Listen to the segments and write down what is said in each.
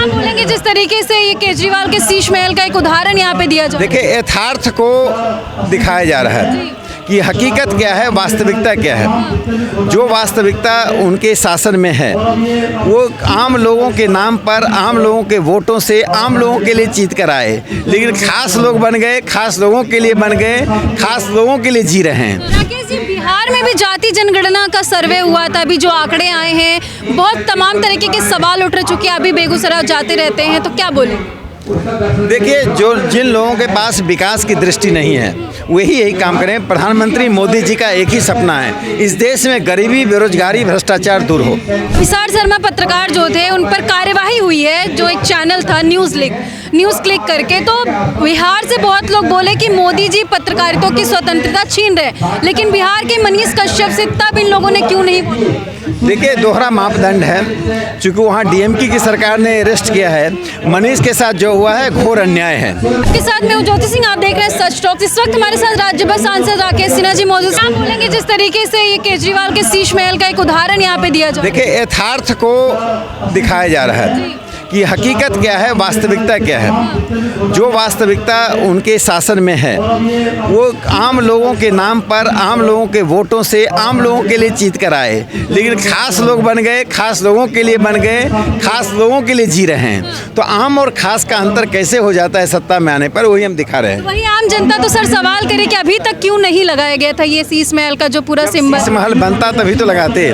क्या बोलेंगे जिस तरीके से ये केजरीवाल के शीश महल का एक उदाहरण यहाँ पे दिया जाए? देखिए, यथार्थ को दिखाया जा रहा है कि हकीकत क्या है, वास्तविकता क्या है। जो वास्तविकता उनके शासन में है वो आम लोगों के नाम पर, आम लोगों के वोटों से, आम लोगों के लिए जीत कर आए, लेकिन खास लोग बन गए, खास लोगों के लिए बन गए, खास लोगों के लिए जी रहे हैं। राकेश जी, बिहार में भी जाति जनगणना का सर्वे हुआ था, अभी जो आंकड़े आए हैं बहुत तमाम तरीके के सवाल उठ चुके हैं, अभी बेगूसराय जाते रहते हैं, तो क्या बोलें? देखिए, जिन लोगों के पास विकास की दृष्टि नहीं है वही यही काम करें। प्रधानमंत्री मोदी जी का एक ही सपना है, इस देश में गरीबी, बेरोजगारी, भ्रष्टाचार दूर हो। विशाल शर्मा पत्रकार जो थे उन पर कार्यवाही हुई है, जो एक चैनल था न्यूज़ क्लिक करके, तो बिहार से बहुत लोग बोले कि मोदी जी पत्रकारिता की स्वतंत्रता छीन रहे, लेकिन बिहार के मनीष कश्यप से तब इन लोगों ने क्यों नहीं बोला? देखिए, दोहरा मापदंड है, चूंकि वहाँ डीएमके की सरकार ने अरेस्ट किया है। मनीष के साथ जो हुआ है घोर अन्याय है। आपके साथ मैं हूं ज्योति सिंह, आप देख रहे हैं सच टॉक। इस वक्त हमारे साथ राज्यसभा सांसद राकेश सिन्हा जी मौजूद हैं। क्या बोलेंगे जिस तरीके से ये केजरीवाल के शीश महल का एक उदाहरण यहाँ पे दिया जाए? देखिए, यथार्थ को दिखाया जा रहा है कि हकीकत क्या है, वास्तविकता क्या है। जो वास्तविकता उनके शासन में है वो आम लोगों के नाम पर, आम लोगों के वोटों से, आम लोगों के लिए जीत कर आए, लेकिन खास लोग बन गए, खास लोगों के लिए बन गए, खास लोगों के लिए जी रहे हैं। तो आम और खास का अंतर कैसे हो जाता है सत्ता में आने पर, वही हम दिखा रहे हैं। वही आम जनता तो सर सवाल करे कि अभी तक क्यों नहीं लगाया गया था ये शीश महल का जो पूरा सिंबल? शीश महल बनता तभी तो लगाते,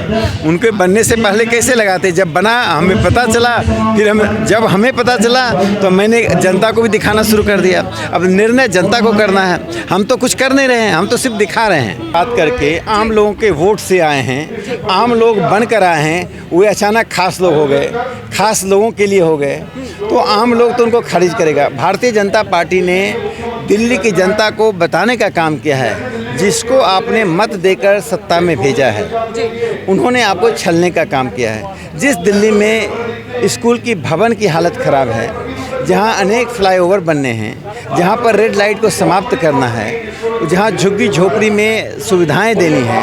उनके बनने से पहले कैसे लगाते? जब बना हमें पता चला, फिर जब हमें पता चला तो मैंने जनता को भी दिखाना शुरू कर दिया। अब निर्णय जनता को करना है, हम तो कुछ कर नहीं रहे हैं, हम तो सिर्फ दिखा रहे हैं। बात करके आम लोगों के वोट से आए हैं, आम लोग बनकर आए हैं, वे अचानक खास लोग हो गए, खास लोगों के लिए हो गए, तो आम लोग तो उनको खारिज करेगा। भारतीय जनता पार्टी ने दिल्ली की जनता को बताने का काम किया है, जिसको आपने मत देकर सत्ता में भेजा है उन्होंने आपको छलने का काम किया है। जिस दिल्ली में स्कूल की भवन की हालत ख़राब है, जहां अनेक फ्लाईओवर बनने हैं, जहां पर रेड लाइट को समाप्त करना है, जहां झुग्गी झोपड़ी में सुविधाएं देनी है,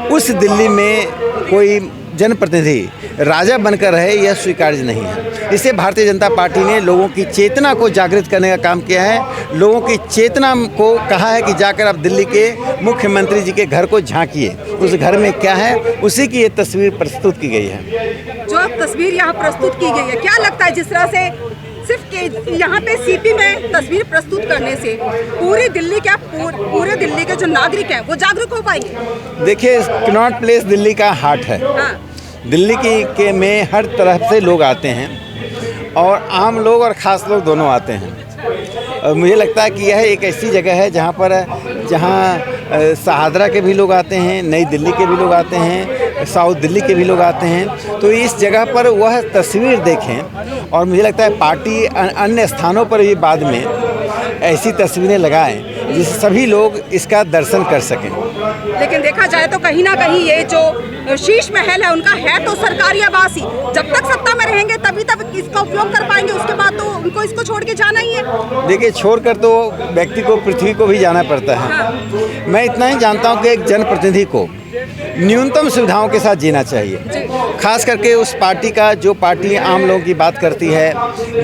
उस दिल्ली में कोई जनप्रतिनिधि राजा बनकर रहे, यह स्वीकार्य नहीं है। इससे भारतीय जनता पार्टी ने लोगों की चेतना को जागृत करने का काम किया है। लोगों की चेतना को कहा है कि जाकर आप दिल्ली के मुख्यमंत्री जी के घर को झांकिए, उस घर में क्या है, उसी की ये तस्वीर प्रस्तुत की गई है। जो तस्वीर यहाँ प्रस्तुत की गई है, क्या लगता है जिस तरह से सिर्फ यहाँ पे सीपी में तस्वीर प्रस्तुत करने से पूरी दिल्ली पूरे दिल्ली के जो नागरिक हैं वो जागरूक हो पाएंगे? देखिए, कनॉट प्लेस दिल्ली का हार्ट है। हाँ। दिल्ली के में हर तरफ से लोग आते हैं और आम लोग और ख़ास लोग दोनों आते हैं। और मुझे लगता है कि यह एक ऐसी जगह है जहाँ शहादरा के भी लोग आते हैं, नई दिल्ली के भी लोग आते हैं, साउथ दिल्ली के भी लोग आते हैं। तो इस जगह पर वह तस्वीर देखें, और मुझे लगता है पार्टी अन्य स्थानों पर भी बाद में ऐसी तस्वीरें लगाएं जिससे सभी लोग इसका दर्शन कर सकें। लेकिन देखा जाए तो कहीं ना कहीं ये जो शीश महल है उनका है तो सरकारी आवास ही। जब तक सत्ता में रहेंगे तभी तक इसका उपयोग कर पाएंगे, उसके बाद तो उनको इसको छोड़ के जाना ही है। देखिए, छोड़कर तो व्यक्ति को, पृथ्वी को भी जाना पड़ता है। हाँ। मैं इतना ही जानता हूँ कि एक जनप्रतिनिधि को न्यूनतम सुविधाओं के साथ जीना चाहिए। खास करके उस पार्टी का, जो पार्टी आम लोगों की बात करती है,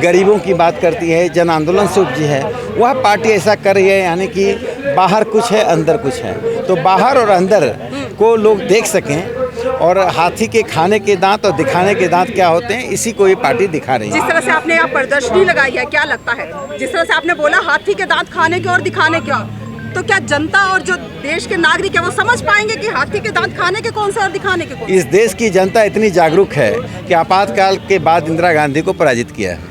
गरीबों की बात करती है, जन आंदोलन से उपजी है, वह पार्टी ऐसा कर रही है, यानी कि बाहर कुछ है अंदर कुछ है। तो बाहर और अंदर को लोग देख सकें, और हाथी के खाने के दांत और दिखाने के दांत क्या होते हैं, इसी को ये पार्टी दिखा रही है। जिस तरह से आपने यहाँ प्रदर्शनी लगाई है, क्या लगता है, जिस तरह से आपने बोला हाथी के दांत खाने के और दिखाने के, तो क्या जनता और जो देश के नागरिक है वो समझ पाएंगे कि हाथी के दांत खाने के कौन से और दिखाने के कौन से? इस देश की जनता इतनी जागरूक है कि आपातकाल के बाद इंदिरा गांधी को पराजित किया है।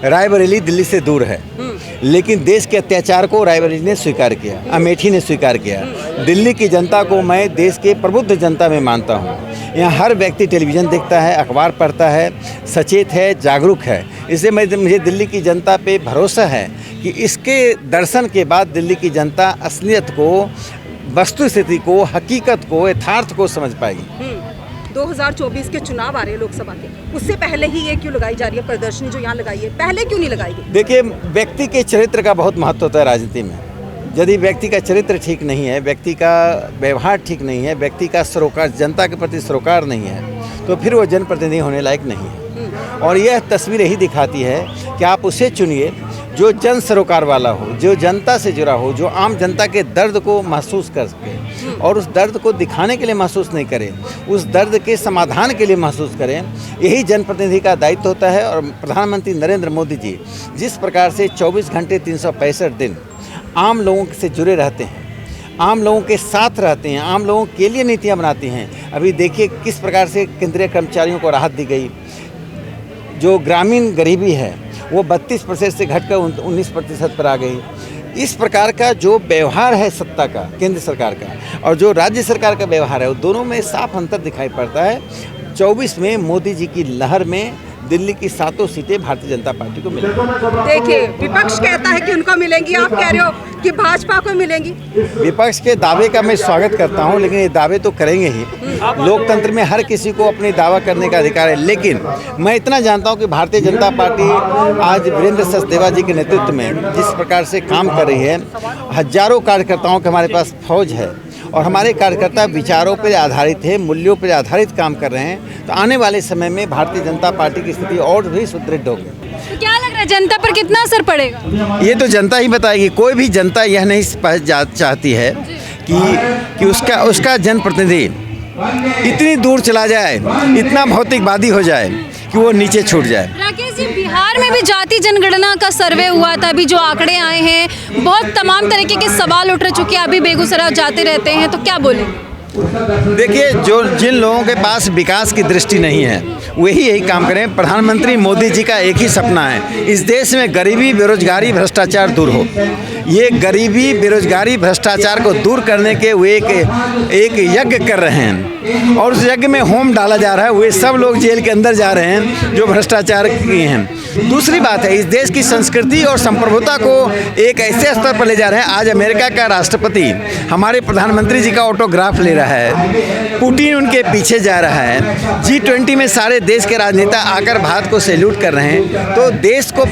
रायबरेली दिल्ली से दूर है, लेकिन देश के अत्याचार को रायबरेली ने स्वीकार किया, अमेठी ने स्वीकार किया। दिल्ली की जनता को मैं देश के प्रबुद्ध जनता में मानता हूँ। यहाँ हर व्यक्ति टेलीविज़न देखता है, अखबार पढ़ता है, सचेत है, जागरूक है। इसलिए मुझे दिल्ली की जनता पे भरोसा है कि इसके दर्शन के बाद दिल्ली की जनता असलियत को, वस्तु स्थिति को, हकीकत को, यथार्थ को समझ पाएगी। 2024 के चुनाव आ रहे हैं लोकसभा के, उससे पहले ही ये क्यों लगाई जा रही है प्रदर्शनी जो यहाँ लगाई है, पहले क्यों नहीं लगाई गई? देखिए, व्यक्ति के चरित्र का बहुत महत्व होता है राजनीति में। यदि व्यक्ति का चरित्र ठीक नहीं है, व्यक्ति का व्यवहार ठीक नहीं है, व्यक्ति का सरोकार, जनता के प्रति सरोकार नहीं है, तो फिर वो जनप्रतिनिधि होने लायक नहीं है। और यह तस्वीर यही दिखाती है कि आप उसे चुनिए जो जन सरोकार वाला हो, जो जनता से जुड़ा हो, जो आम जनता के दर्द को महसूस कर सके और उस दर्द को दिखाने के लिए महसूस नहीं करे, उस दर्द के समाधान के लिए महसूस करें। यही जनप्रतिनिधि का दायित्व होता है। और प्रधानमंत्री नरेंद्र मोदी जी जिस प्रकार से 24 घंटे 365 दिन आम लोगों से जुड़े रहते हैं, आम लोगों के साथ रहते हैं, आम लोगों के लिए नीतियाँ बनाती हैं। अभी देखिए किस प्रकार से केंद्रीय कर्मचारियों को राहत दी गई। जो ग्रामीण गरीबी है वो 32% से घटकर 19% पर आ गई। इस प्रकार का जो व्यवहार है सत्ता का, केंद्र सरकार का, और जो राज्य सरकार का व्यवहार है, वो दोनों में साफ अंतर दिखाई पड़ता है। 24 में मोदी जी की लहर में दिल्ली की 7 सीटें भारतीय जनता पार्टी को मिलेंगी। देखिए विपक्ष कहता है कि उनको मिलेंगी, आप कह रहे हो कि भाजपा को मिलेंगी। विपक्ष के दावे का मैं स्वागत करता हूं, लेकिन ये दावे तो करेंगे ही। लोकतंत्र में हर किसी को अपने दावा करने का अधिकार है, लेकिन मैं इतना जानता हूं कि भारतीय जनता पार्टी आज वीरेंद्र सचदेवा जी के नेतृत्व में जिस प्रकार से काम कर रही है, हजारों कार्यकर्ताओं के हमारे पास फौज है और हमारे कार्यकर्ता विचारों पर आधारित है, मूल्यों पर आधारित काम कर रहे हैं। तो आने वाले समय में भारतीय जनता पार्टी की स्थिति और भी सुदृढ़ होगी। तो क्या लग रहा है जनता पर कितना असर पड़ेगा? ये तो जनता ही बताएगी। कोई भी जनता यह नहीं चाहती है कि उसका जनप्रतिनिधि इतनी दूर चला जाए, इतना भौतिकवादी हो जाए कि वो नीचे छूट जाए। राकेश जी, बिहार में भी जाति जनगणना का सर्वे हुआ था, अभी जो आंकड़े आए हैं बहुत तमाम तरीके के सवाल उठ चुके हैं। अभी बेगूसराय जाते रहते हैं, तो क्या बोलेंगे? देखिए, जिन लोगों के पास विकास की दृष्टि नहीं है वही यही काम करें। प्रधानमंत्री मोदी जी का एक ही सपना है, इस देश में गरीबी, बेरोजगारी, भ्रष्टाचार दूर हो। ये गरीबी, बेरोजगारी, भ्रष्टाचार को दूर करने के वे एक यज्ञ कर रहे हैं और उस यज्ञ में होम डाला जा रहा है। वे सब लोग जेल के अंदर जा रहे हैं जो भ्रष्टाचार किए हैं। दूसरी बात है, इस देश की संस्कृति और संप्रभुता को एक ऐसे स्तर पर ले जा रहे हैं। आज अमेरिका का राष्ट्रपति हमारे प्रधानमंत्री जी का ऑटोग्राफ ले रहा है, पुतिन उनके पीछे जा रहा है, G20 में सारे देश के राजनेता आकर भारत को सैल्यूट कर रहे हैं। तो देश को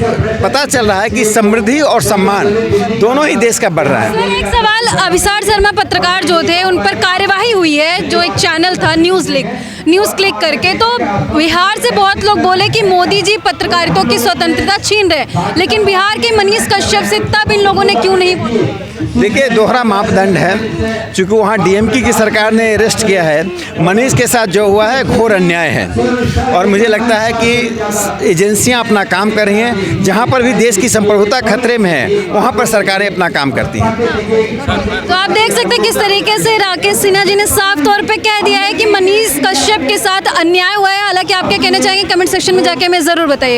पता चल रहा है कि समृद्धि और सम्मान दोनों ही देश का बढ़ रहा है। सर, एक सवाल, अभिसार शर्मा पत्रकार जो थे उन पर कार्यवाही हुई है, जो एक चैनल था न्यूज़ क्लिक करके। तो बिहार से बहुत लोग बोले कि मोदी जी पत्रकारिता की स्वतंत्रता छीन रहे, लेकिन बिहार के मनीष कश्यप से तब इन लोगों ने क्यों नहीं बोला? देखिए, दोहरा मापदंड है। चूँकि वहाँ डीएमके की सरकार ने अरेस्ट किया है, मनीष के साथ जो हुआ है घोर अन्याय है और मुझे लगता है कि एजेंसियां अपना काम कर रही हैं। जहाँ पर भी देश की संप्रभुता खतरे में है वहाँ पर सरकारें अपना काम करती हैं। तो आप देख सकते हैं किस तरीके से राकेश सिन्हा जी ने साफ तौर पे कह दिया है कि मनीष कश्यप के साथ अन्याय हुआ है। हालांकि आप क्या कहना चाहेंगे, कमेंट सेक्शन में जाके हमें ज़रूर बताइए।